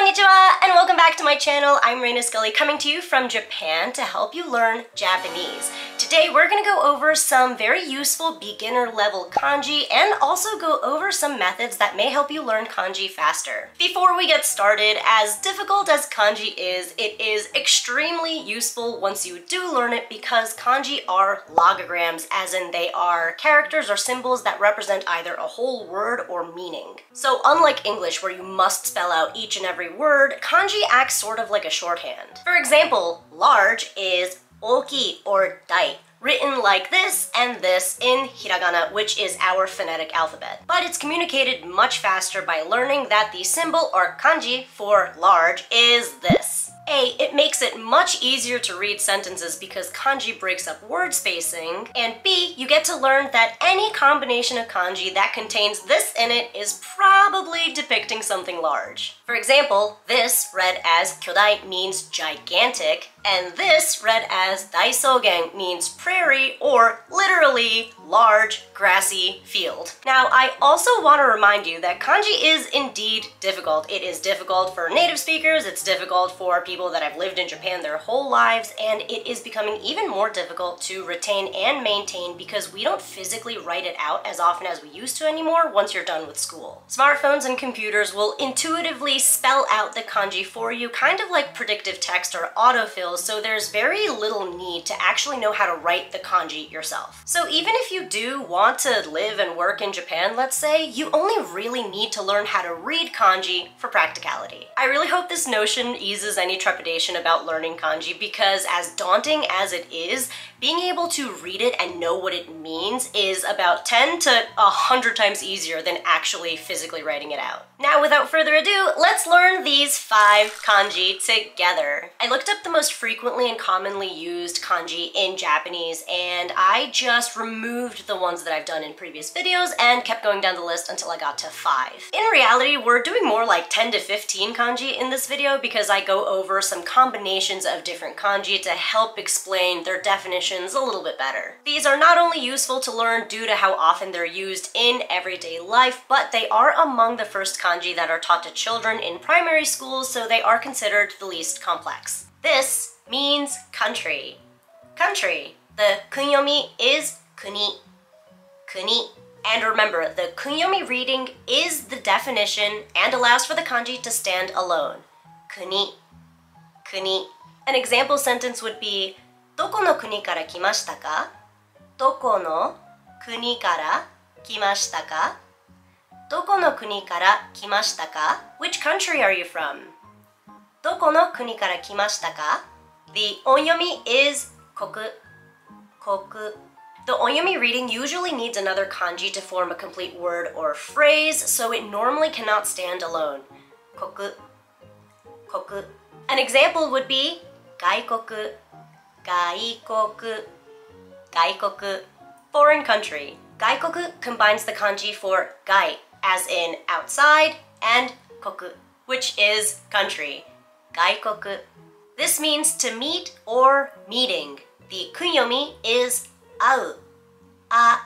Konnichiwa, and welcome back to my channel. I'm Reina Scully, coming to you from Japan to help you learn Japanese. Today we're going to go over some very useful beginner level kanji and also go over some methods that may help you learn kanji faster. Before we get started, as difficult as kanji is, it is extremely useful once you do learn it because kanji are logograms, as in they are characters or symbols that represent either a whole word or meaning. So unlike English where you must spell out each and every word, kanji acts sort of like a shorthand. For example, large is oki or dai, written like this and this in hiragana, which is our phonetic alphabet. But it's communicated much faster by learning that the symbol or kanji for large is this. A, it makes it much easier to read sentences because kanji breaks up word spacing, and B, you get to learn that any combination of kanji that contains this in it is probably depicting something large. For example, this read as kyodai means gigantic, and this read as daisogen means prairie or literally large grassy field. Now, I also want to remind you that kanji is indeed difficult. It is difficult for native speakers, it's difficult for people that have lived in Japan their whole lives, and it is becoming even more difficult to retain and maintain because we don't physically write it out as often as we used to anymore once you're done with school. Smartphones and computers will intuitively spell out the kanji for you, kind of like predictive text or autofill, so there's very little need to actually know how to write the kanji yourself. So even if you do want to live and work in Japan, let's say, you only really need to learn how to read kanji for practicality. I really hope this notion eases any trepidation about learning kanji because as daunting as it is, being able to read it and know what it means is about 10 to 100 times easier than actually physically writing it out. Now, without further ado, let's learn these 5 kanji together. I looked up the most frequently and commonly used kanji in Japanese, and I just removed the ones that I've done in previous videos and kept going down the list until I got to 5. In reality, we're doing more like 10 to 15 kanji in this video because I go over some combinations of different kanji to help explain their definitions a little bit better. These are not only useful to learn due to how often they're used in everyday life, but they are among the first kanji that are taught to children in primary schools, so they are considered the least complex. This means country. Country. The kunyomi is kuni. Kuni. And remember, the kunyomi reading is the definition and allows for the kanji to stand alone. Kuni. Kuni. An example sentence would be, どこの国から来ましたか? どこの国から来ましたか? どこの国から来ましたか? Which country are you from? どこの国から来ましたか? The onyomi is 国. 国. The onyomi reading usually needs another kanji to form a complete word or phrase, so it normally cannot stand alone. 国. 国. An example would be 外国. 外国. 外国. Foreign country. 外国 combines the kanji for gai, as in outside, and koku, which is country. 外国. This means to meet or meeting. The kunyomi is au. Au.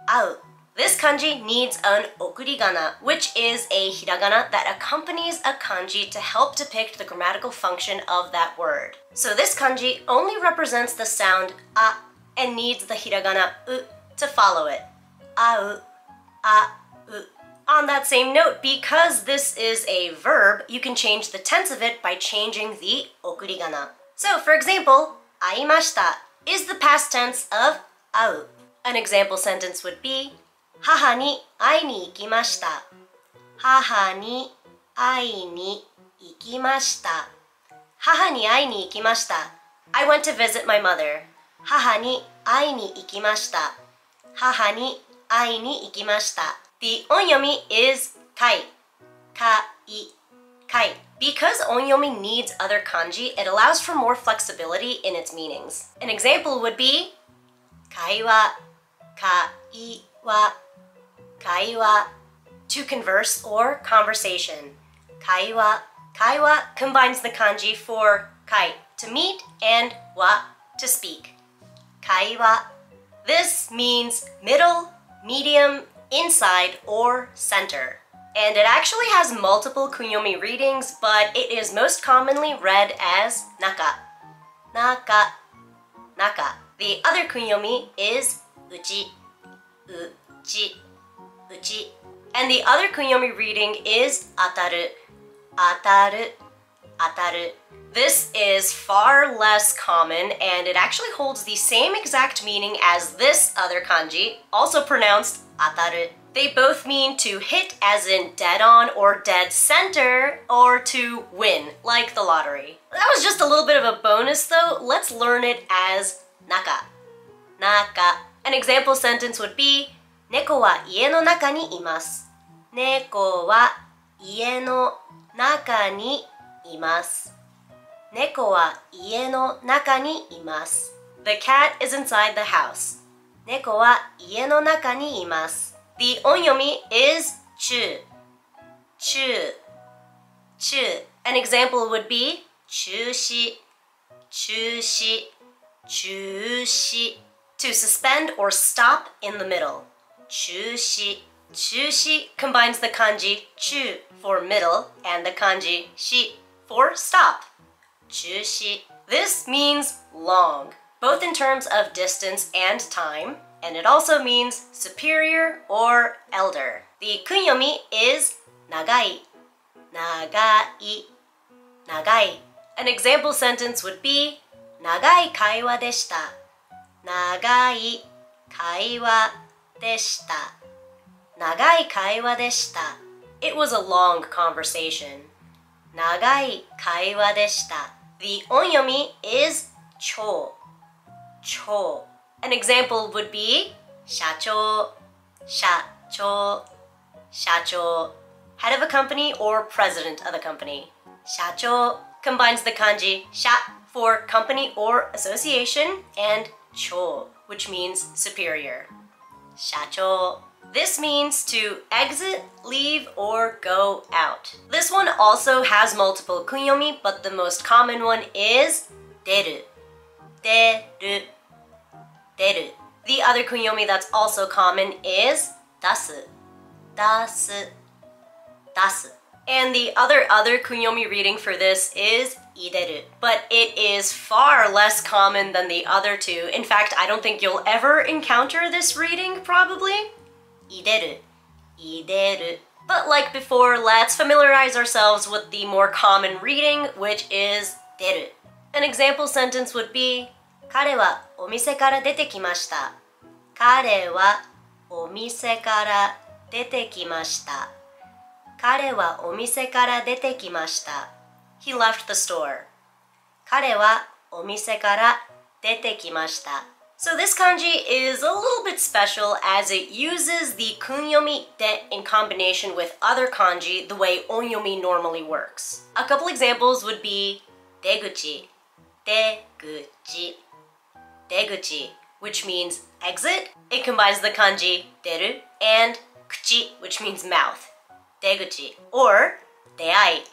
Au. This kanji needs an okurigana, which is a hiragana that accompanies a kanji to help depict the grammatical function of that word. So this kanji only represents the sound a and needs the hiragana u to follow it. Au, au. On that same note, because this is a verb, you can change the tense of it by changing the okurigana. So for example, aimashita is the past tense of au. An example sentence would be, 母に会いに行きました。母に会いに行きました。母に会いに行きました。I went to visit my mother. 母に会いに行きました。母に会いに行きました。The onyomi is kai. Kai. Kai. Because onyomi needs other kanji, it allows for more flexibility in its meanings. An example would be 会話 会話 kaiwa, to converse or conversation. Kaiwa. Kaiwa combines the kanji for kai, to meet, and wa, to speak. Kaiwa. This means middle, medium, inside, or center. And it actually has multiple kunyomi readings, but it is most commonly read as naka. Naka. Naka. The other kunyomi is uchi. Uchi. Uchi. And the other kunyomi reading is ataru. Ataru. Ataru. This is far less common, and it actually holds the same exact meaning as this other kanji, also pronounced ataru. They both mean to hit as in dead on or dead center, or to win, like the lottery. That was just a little bit of a bonus though. Let's learn it as naka. Naka. An example sentence would be, 猫は家の中にいます。猫は家の中にいます。猫は家の中にいます。The cat is inside the house. 猫は家の中にいます。The onyomi is chu. Chu. Chu. An example would be 中止。中止。中止. To suspend or stop in the middle. 中止。中止 combines the kanji 中 for middle and the kanji し for stop. 中止. This means long, both in terms of distance and time, and it also means superior or elder. The kunyomi is 長い。長い。長い. An example sentence would be 長い会話でした。長い会話でした。長い会話でした。It was a long conversation. 長い会話でした。The onyomi is 超。超。An example would be 社長。社長。社長。Head of a company or president of a company. 社長 combines the kanji 社 for company or association and 超, which means superior. 社長. This means to exit, leave, or go out. This one also has multiple kunyomi, but the most common one is 出る。出る。出る. The other kunyomi that's also common is 出す。出す。出す. And the other kunyomi reading for this is 入れる. But it is far less common than the other two. In fact, I don't think you'll ever encounter this reading, probably. 入れる。入れる. But like before, let's familiarize ourselves with the more common reading, which is 出る. An example sentence would be 彼はお店から出てきました。彼はお店から出てきました。彼はお店から出てきました。He left the store. 彼はお店から出てきました。So this kanji is a little bit special as it uses the kunyomi de in combination with other kanji the way onyomi normally works. A couple examples would be 出口。出口。出口, which means exit. It combines the kanji 出る and 口, which means mouth. 出口. Or 出会い。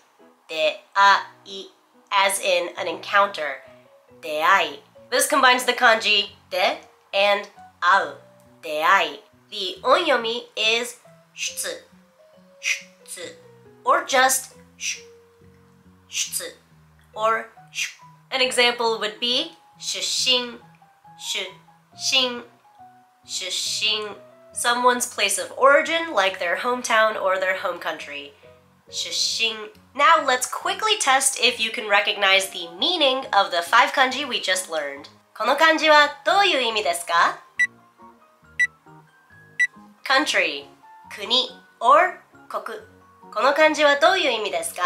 出会い as in an encounter. 出会い. This combines the kanji で and 会う。出会い. The onyomi is 出。出. Or just 出 or 出. An example would be 出身。出身。出身. Someone's place of origin, like their hometown or their home country. 出身. Now let's quickly test if you can recognize the meaning of the 5 kanji we just learned. この漢字はどういう意味ですか? Country, 国 or 国. この漢字はどういう意味ですか?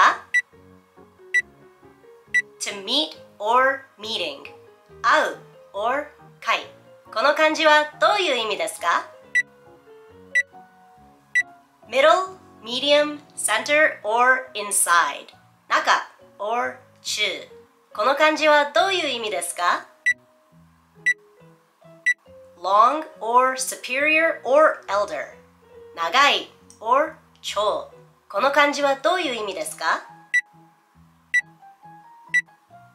To meet or meeting. 会う or 会. この漢字はどういう意味ですか? Middle, medium, center, or inside. 中 or 中. この漢字はどういう意味ですか? Long or superior or elder. 長い or 長. この漢字はどういう意味ですか?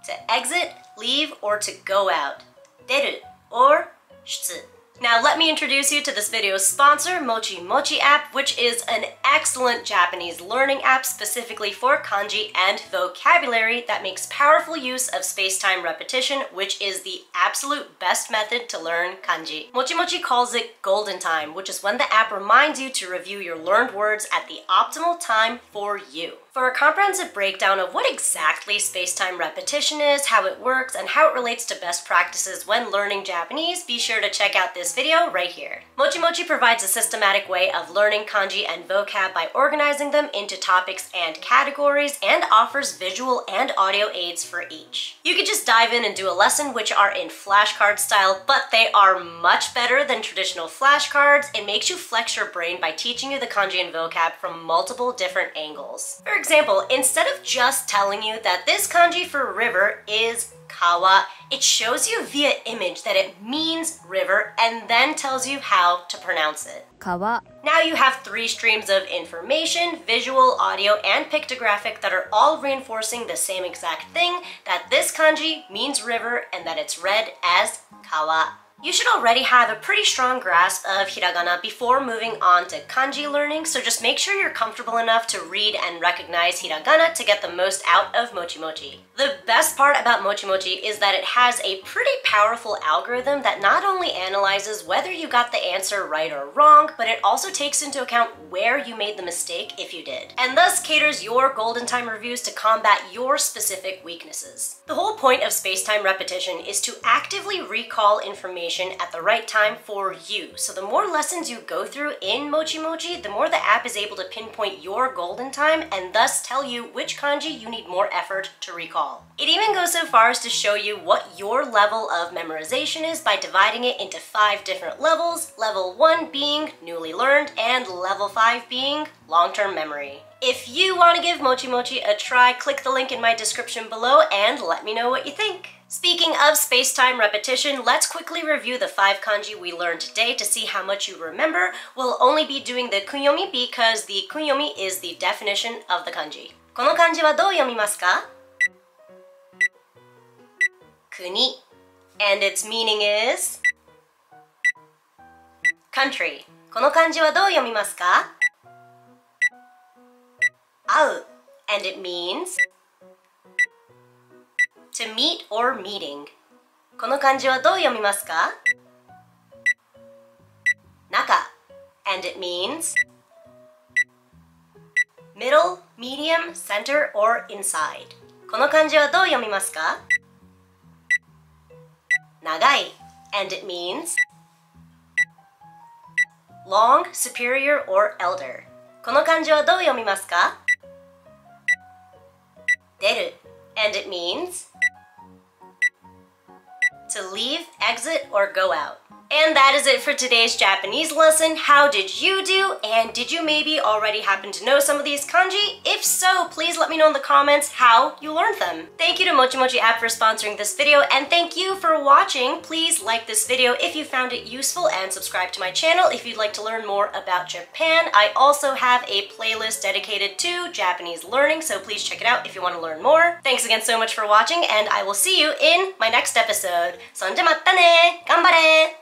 To exit, leave, or to go out. 出る or 出. Now let me introduce you to this video's sponsor, Mochi Mochi app, which is an excellent Japanese learning app specifically for kanji and vocabulary that makes powerful use of space-time repetition, which is the absolute best method to learn kanji. Mochi Mochi calls it golden time, which is when the app reminds you to review your learned words at the optimal time for you. For a comprehensive breakdown of what exactly space-time repetition is, how it works, and how it relates to best practices when learning Japanese, be sure to check out this video right here. Mochi Mochi provides a systematic way of learning kanji and vocab by organizing them into topics and categories, and offers visual and audio aids for each. You could just dive in and do a lesson, which are in flashcard style, but they are much better than traditional flashcards. It makes you flex your brain by teaching you the kanji and vocab from multiple different angles. For example, instead of just telling you that this kanji for river is kawa, it shows you via image that it means river and then tells you how to pronounce it. Kawa. Now you have 3 streams of information, visual, audio, and pictographic that are all reinforcing the same exact thing, that this kanji means river and that it's read as kawa. You should already have a pretty strong grasp of hiragana before moving on to kanji learning, so just make sure you're comfortable enough to read and recognize hiragana to get the most out of Mochi Mochi. The best part about Mochi Mochi is that it has a pretty powerful algorithm that not only analyzes whether you got the answer right or wrong, but it also takes into account where you made the mistake if you did, and thus caters your golden time reviews to combat your specific weaknesses. The whole point of space-time repetition is to actively recall information at the right time for you. So the more lessons you go through in Mochi Mochi, the more the app is able to pinpoint your golden time and thus tell you which kanji you need more effort to recall. It even goes so far as to show you what your level of memorization is by dividing it into 5 different levels, level 1 being newly learned and level 5 being long-term memory. If you want to give Mochi Mochi a try, click the link in my description below and let me know what you think. Speaking of space-time repetition, let's quickly review the 5 kanji we learned today to see how much you remember. We'll only be doing the kunyomi because the kunyomi is the definition of the kanji. この漢字はどう読みますか? Kuni. And its meaning is country. この漢字はどう読みますか? 会う. And it means to meet or meeting. この漢字はどう読みますか? 中. And it means middle, medium, center, or inside. この漢字はどう読みますか? 長い. And it means long, superior, or elder. この漢字はどう読みますか? 出る. And it means to leave, exit, or go out. And that is it for today's Japanese lesson. How did you do? And did you maybe already happen to know some of these kanji? If so, please let me know in the comments how you learned them. Thank you to Mochi Mochi app for sponsoring this video, and thank you for watching. Please like this video if you found it useful and subscribe to my channel if you'd like to learn more about Japan. I also have a playlist dedicated to Japanese learning, so please check it out if you want to learn more. Thanks again so much for watching, and I will see you in my next episode. そんじゃまったね! 頑張れ!